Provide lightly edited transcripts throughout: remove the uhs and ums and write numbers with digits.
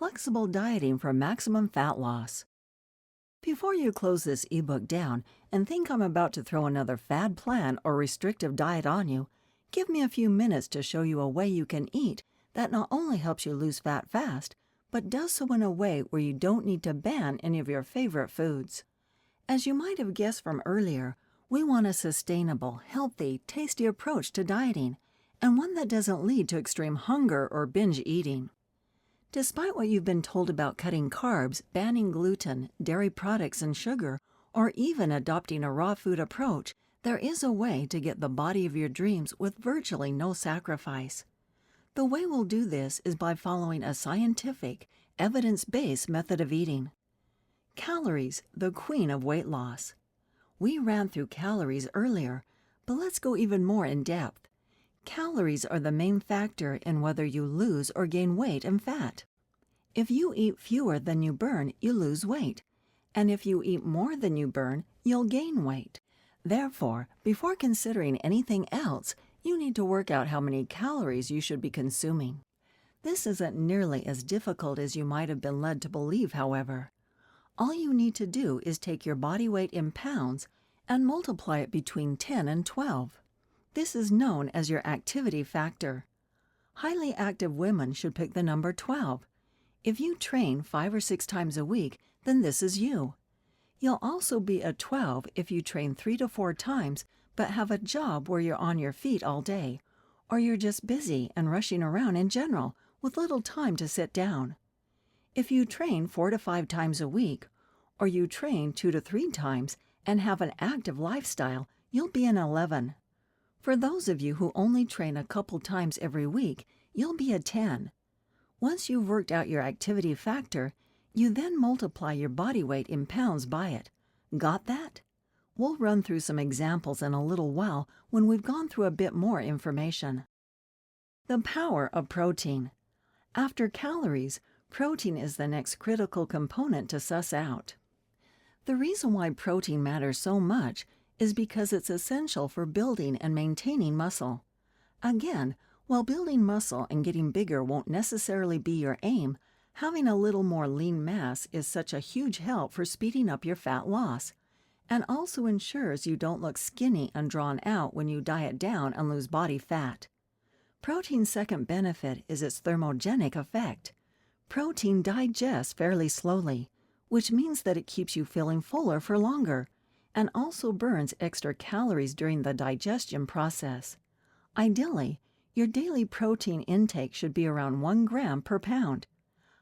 Flexible Dieting for Maximum Fat Loss. Before you close this ebook down and think I'm about to throw another fad plan or restrictive diet on you, give me a few minutes to show you a way you can eat that not only helps you lose fat fast, but does so in a way where you don't need to ban any of your favorite foods. As you might have guessed from earlier, we want a sustainable, healthy, tasty approach to dieting, and one that doesn't lead to extreme hunger or binge eating. Despite what you've been told about cutting carbs, banning gluten, dairy products, and sugar, or even adopting a raw food approach, there is a way to get the body of your dreams with virtually no sacrifice. The way we'll do this is by following a scientific, evidence-based method of eating. Calories, the queen of weight loss. We ran through calories earlier, but let's go even more in depth. Calories are the main factor in whether you lose or gain weight and fat. If you eat fewer than you burn, you lose weight. And if you eat more than you burn, you'll gain weight. Therefore, before considering anything else, you need to work out how many calories you should be consuming. This isn't nearly as difficult as you might have been led to believe, however. All you need to do is take your body weight in pounds and multiply it between 10 and 12. This is known as your activity factor. Highly active women should pick the number 12. If you train 5 or 6 times a week, then this is you. You'll also be a 12 if you train 3 to 4 times but have a job where you're on your feet all day, or you're just busy and rushing around in general with little time to sit down. If you train 4 to 5 times a week, or you train 2 to 3 times and have an active lifestyle, you'll be an 11. For those of you who only train a couple times every week, you'll be a 10. Once you've worked out your activity factor, you then multiply your body weight in pounds by it. Got that? We'll run through some examples in a little while when we've gone through a bit more information. The power of protein. After calories, protein is the next critical component to suss out. The reason why protein matters so much is because it's essential for building and maintaining muscle. Again, while building muscle and getting bigger won't necessarily be your aim, having a little more lean mass is such a huge help for speeding up your fat loss, and also ensures you don't look skinny and drawn out when you diet down and lose body fat. Protein's second benefit is its thermogenic effect. Protein digests fairly slowly, which means that it keeps you feeling fuller for longer, and also burns extra calories during the digestion process. Ideally, your daily protein intake should be around 1 gram per pound.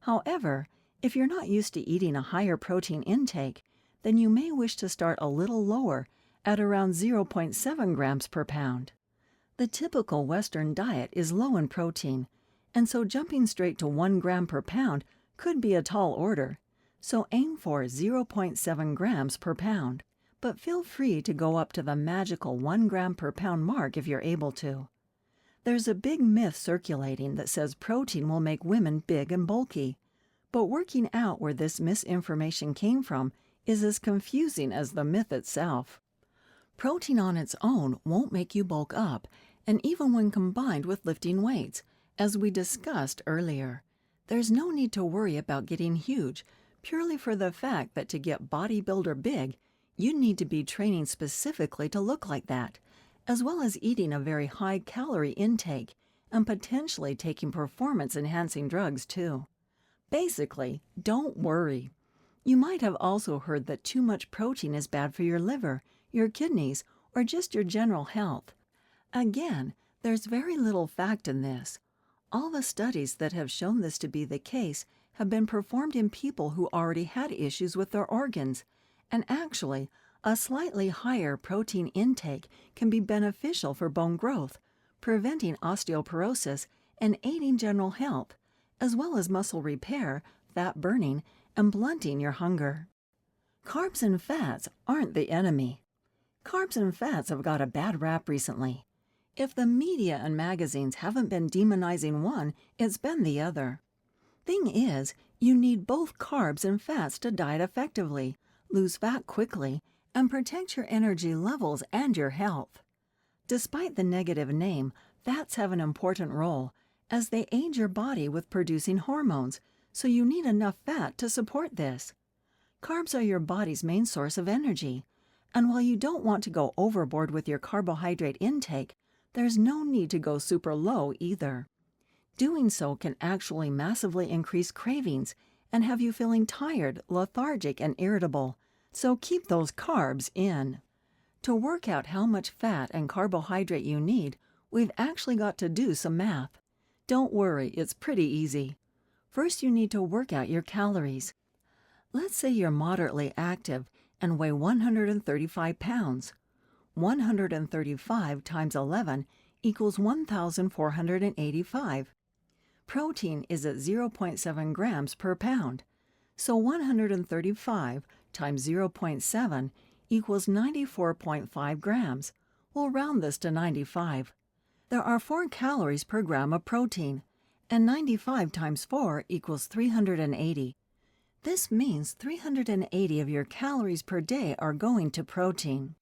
However, if you're not used to eating a higher protein intake, then you may wish to start a little lower at around 0.7 grams per pound. The typical Western diet is low in protein, and so jumping straight to 1 gram per pound could be a tall order. So aim for 0.7 grams per pound, but feel free to go up to the magical 1 gram per pound mark if you're able to. There's a big myth circulating that says protein will make women big and bulky, but working out where this misinformation came from is as confusing as the myth itself. Protein on its own won't make you bulk up, and even when combined with lifting weights, as we discussed earlier, there's no need to worry about getting huge, purely for the fact that to get bodybuilder big, you need to be training specifically to look like that, as well as eating a very high calorie intake and potentially taking performance-enhancing drugs too. Basically, don't worry. You might have also heard that too much protein is bad for your liver, your kidneys, or just your general health. Again, there's very little fact in this. All the studies that have shown this to be the case have been performed in people who already had issues with their organs, and actually, a slightly higher protein intake can be beneficial for bone growth, preventing osteoporosis and aiding general health, as well as muscle repair, fat burning, and blunting your hunger. Carbs and fats aren't the enemy. Carbs and fats have got a bad rap recently. If the media and magazines haven't been demonizing one, it's been the other. Thing is, you need both carbs and fats to diet effectively, lose fat quickly, and protect your energy levels and your health. Despite the negative name, fats have an important role, as they aid your body with producing hormones, so you need enough fat to support this. Carbs are your body's main source of energy, and while you don't want to go overboard with your carbohydrate intake, there's no need to go super low either. Doing so can actually massively increase cravings and have you feeling tired, lethargic, and irritable, so keep those carbs in. To work out how much fat and carbohydrate you need, we've actually got to do some math. Don't worry, it's pretty easy. First, you need to work out your calories. Let's say you're moderately active and weigh 135 pounds. 135 times 11 equals 1,485. Protein is at 0.7 grams per pound, so 135 times 0.7 equals 94.5 grams. We'll round this to 95. There are 4 calories per gram of protein, and 95 times 4 equals 380. This means 380 of your calories per day are going to protein.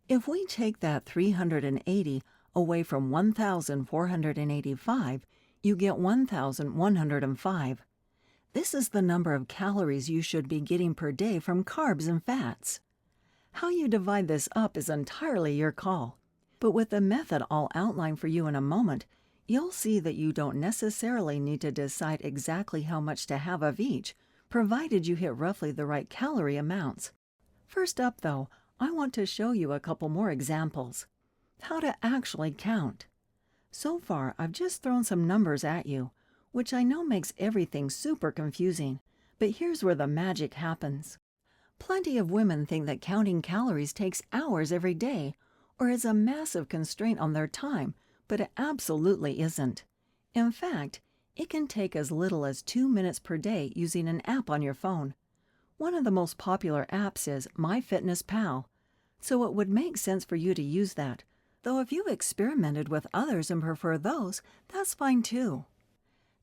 If we take that 380 away from 1,485, you get 1,105. This is the number of calories you should be getting per day from carbs and fats. How you divide this up is entirely your call, but with the method I'll outline for you in a moment, you'll see that you don't necessarily need to decide exactly how much to have of each, provided you hit roughly the right calorie amounts. First up, though, I want to show you a couple more examples. How to actually count. So far, I've just thrown some numbers at you, which I know makes everything super confusing, but here's where the magic happens. Plenty of women think that counting calories takes hours every day, or is a massive constraint on their time, but it absolutely isn't. In fact, it can take as little as 2 minutes per day using an app on your phone. One of the most popular apps is MyFitnessPal, so it would make sense for you to use that, though if you've experimented with others and prefer those, that's fine too.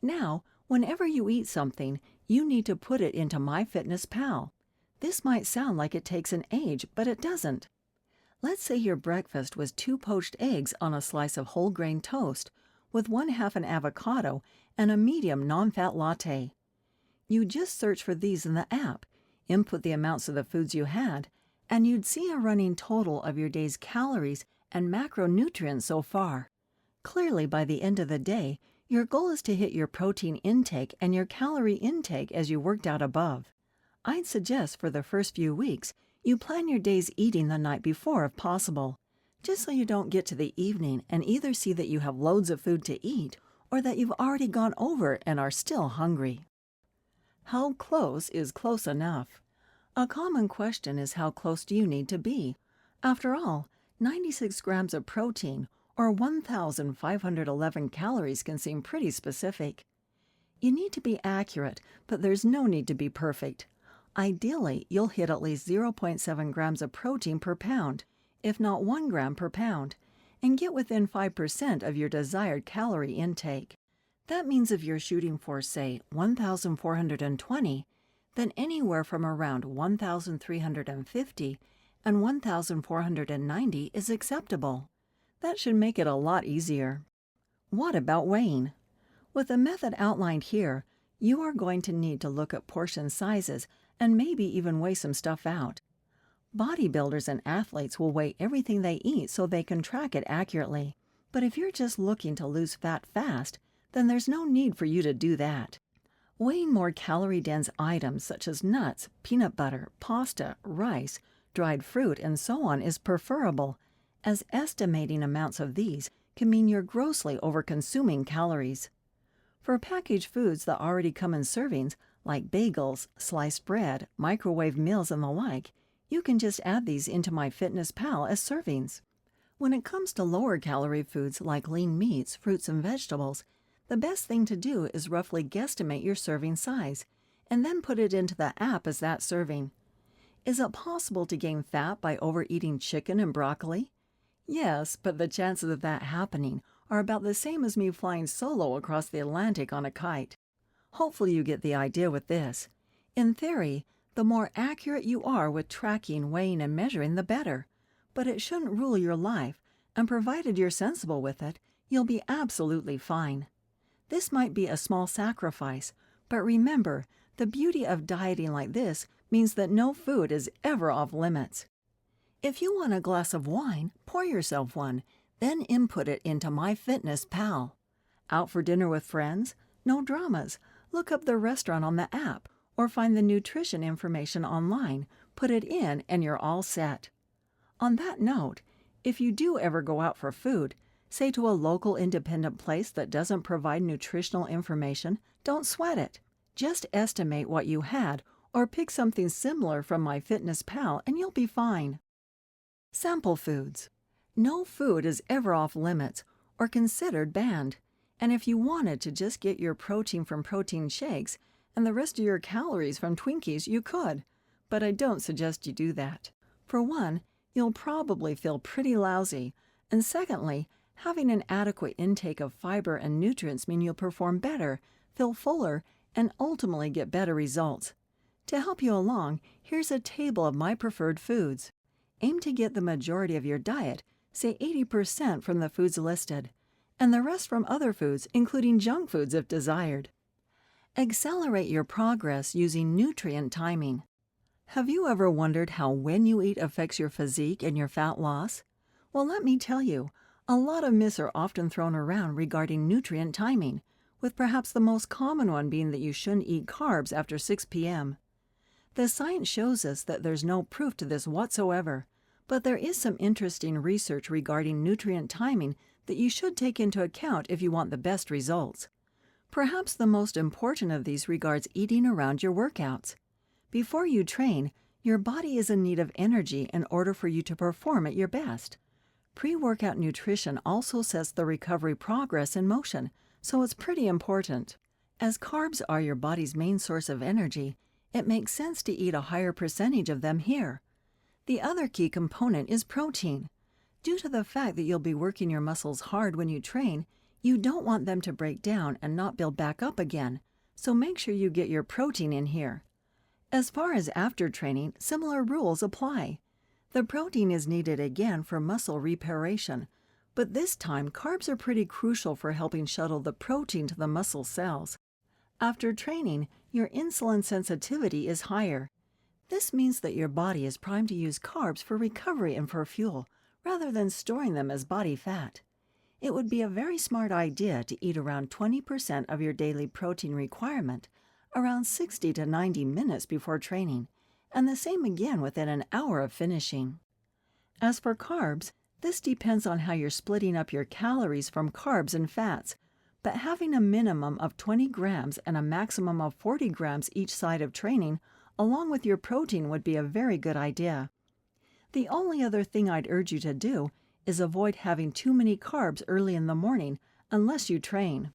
Now, whenever you eat something, you need to put it into MyFitnessPal. This might sound like it takes an age, but it doesn't. Let's say your breakfast was 2 poached eggs on a slice of whole grain toast with 1/2 an avocado and a medium non-fat latte. You just search for these in the app, input the amounts of the foods you had, and you'd see a running total of your day's calories and macronutrients so far. Clearly, by the end of the day, your goal is to hit your protein intake and your calorie intake as you worked out above. I'd suggest for the first few weeks, you plan your day's eating the night before if possible, just so you don't get to the evening and either see that you have loads of food to eat or that you've already gone over and are still hungry. How close is close enough? A common question is how close do you need to be? After all, 96 grams of protein or 1,511 calories can seem pretty specific. You need to be accurate, but there's no need to be perfect. Ideally, you'll hit at least 0.7 grams of protein per pound, if not 1 gram per pound, and get within 5% of your desired calorie intake. That means if you're shooting for, say, 1,420, then anywhere from around 1,350 and 1,490 is acceptable. That should make it a lot easier. What about weighing? With the method outlined here, you are going to need to look at portion sizes and maybe even weigh some stuff out. Bodybuilders and athletes will weigh everything they eat so they can track it accurately. But if you're just looking to lose fat fast, then there's no need for you to do that. Weighing more calorie-dense items such as nuts, peanut butter, pasta, rice, dried fruit, and so on is preferable, as estimating amounts of these can mean you're grossly overconsuming calories. For packaged foods that already come in servings, like bagels, sliced bread, microwave meals, and the like, you can just add these into MyFitnessPal as servings. When it comes to lower calorie foods like lean meats, fruits, and vegetables, the best thing to do is roughly guesstimate your serving size, and then put it into the app as that serving. Is it possible to gain fat by overeating chicken and broccoli? Yes, but the chances of that happening are about the same as me flying solo across the Atlantic on a kite. Hopefully you get the idea with this. In theory, the more accurate you are with tracking, weighing, and measuring, the better. But it shouldn't rule your life, and provided you're sensible with it, you'll be absolutely fine. This might be a small sacrifice, But remember, the beauty of dieting like this means that no food is ever off limits. If you want a glass of wine, pour yourself one, then input it into MyFitnessPal. Out for dinner with friends? No dramas. Look up the restaurant on the app or find the nutrition information online, put it in, and you're all set. On that note, if you do ever go out for food, say to a local independent place that doesn't provide nutritional information, don't sweat it. Just estimate what you had or pick something similar from MyFitnessPal and you'll be fine. Sample foods. No food is ever off limits or considered banned. And if you wanted to just get your protein from protein shakes and the rest of your calories from Twinkies, you could. But I don't suggest you do that. For one, you'll probably feel pretty lousy. And secondly, having an adequate intake of fiber and nutrients mean you'll perform better, feel fuller, and ultimately get better results. To help you along, here's a table of my preferred foods. Aim to get the majority of your diet, say 80% from the foods listed, and the rest from other foods, including junk foods if desired. Accelerate your progress using nutrient timing. Have you ever wondered how when you eat affects your physique and your fat loss? Well, let me tell you, a lot of myths are often thrown around regarding nutrient timing, with perhaps the most common one being that you shouldn't eat carbs after 6 p.m. The science shows us that there's no proof to this whatsoever, but there is some interesting research regarding nutrient timing that you should take into account if you want the best results. Perhaps the most important of these regards eating around your workouts. Before you train, your body is in need of energy in order for you to perform at your best. Pre-workout nutrition also sets the recovery progress in motion, so it's pretty important. As carbs are your body's main source of energy, it makes sense to eat a higher percentage of them here. The other key component is protein. Due to the fact that you'll be working your muscles hard when you train, you don't want them to break down and not build back up again, so make sure you get your protein in here. As far as after training, similar rules apply. The protein is needed again for muscle reparation, but this time carbs are pretty crucial for helping shuttle the protein to the muscle cells. After training, your insulin sensitivity is higher. This means that your body is primed to use carbs for recovery and for fuel, rather than storing them as body fat. It would be a very smart idea to eat around 20% of your daily protein requirement, around 60 to 90 minutes before training, and the same again within an hour of finishing. As for carbs, this depends on how you're splitting up your calories from carbs and fats, but having a minimum of 20 grams and a maximum of 40 grams each side of training, along with your protein, would be a very good idea. The only other thing I'd urge you to do is avoid having too many carbs early in the morning unless you train.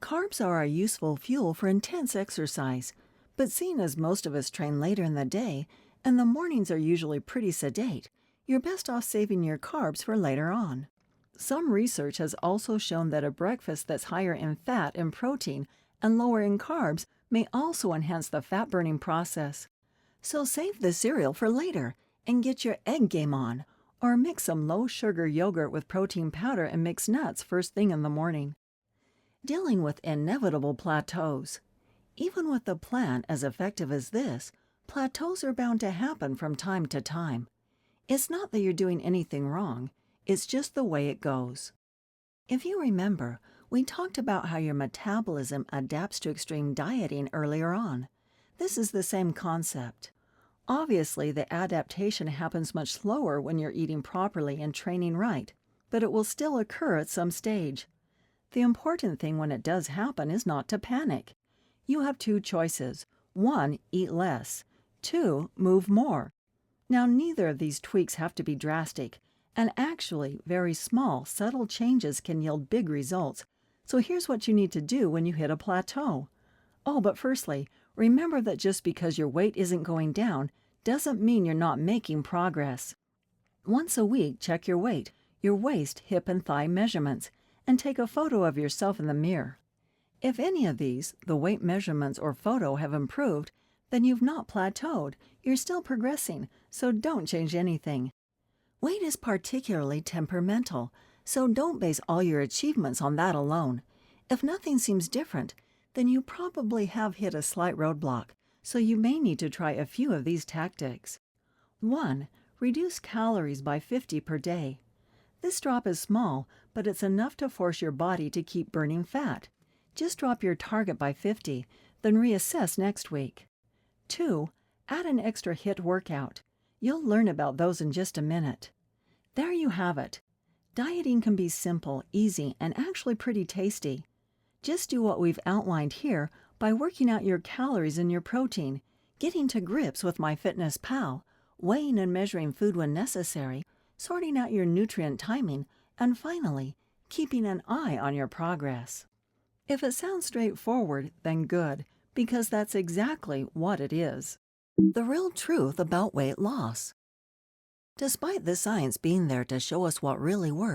Carbs are a useful fuel for intense exercise, but seeing as most of us train later in the day and the mornings are usually pretty sedate, you're best off saving your carbs for later on. Some research has also shown that a breakfast that's higher in fat and protein and lower in carbs may also enhance the fat-burning process. So save the cereal for later and get your egg game on, or mix some low-sugar yogurt with protein powder and mixed nuts first thing in the morning. Dealing with inevitable plateaus. Even with a plan as effective as this, plateaus are bound to happen from time to time. It's not that you're doing anything wrong, it's just the way it goes. If you remember, we talked about how your metabolism adapts to extreme dieting earlier on. This is the same concept. Obviously, the adaptation happens much slower when you're eating properly and training right, but it will still occur at some stage. The important thing when it does happen is not to panic. You have two choices. 1, eat less. 2, move more. Now, neither of these tweaks have to be drastic, and actually, very small, subtle changes can yield big results. So here's what you need to do when you hit a plateau. Oh, but firstly, remember that just because your weight isn't going down doesn't mean you're not making progress. Once a week, check your weight, your waist, hip, and thigh measurements, and take a photo of yourself in the mirror. If any of these, the weight measurements or photo, have improved, then you've not plateaued. You're still progressing, so don't change anything. Weight is particularly temperamental, so don't base all your achievements on that alone. If nothing seems different, then you probably have hit a slight roadblock, so you may need to try a few of these tactics. 1. Reduce calories by 50 per day. This drop is small, but it's enough to force your body to keep burning fat. Just drop your target by 50, then reassess next week. 2. Add an extra HIIT workout. You'll learn about those in just a minute. There you have it. Dieting can be simple, easy, and actually pretty tasty. Just do what we've outlined here by working out your calories and your protein, getting to grips with MyFitnessPal, weighing and measuring food when necessary, sorting out your nutrient timing, and finally, keeping an eye on your progress. If it sounds straightforward, then good, because that's exactly what it is. The real truth about weight loss. Despite the science being there to show us what really works,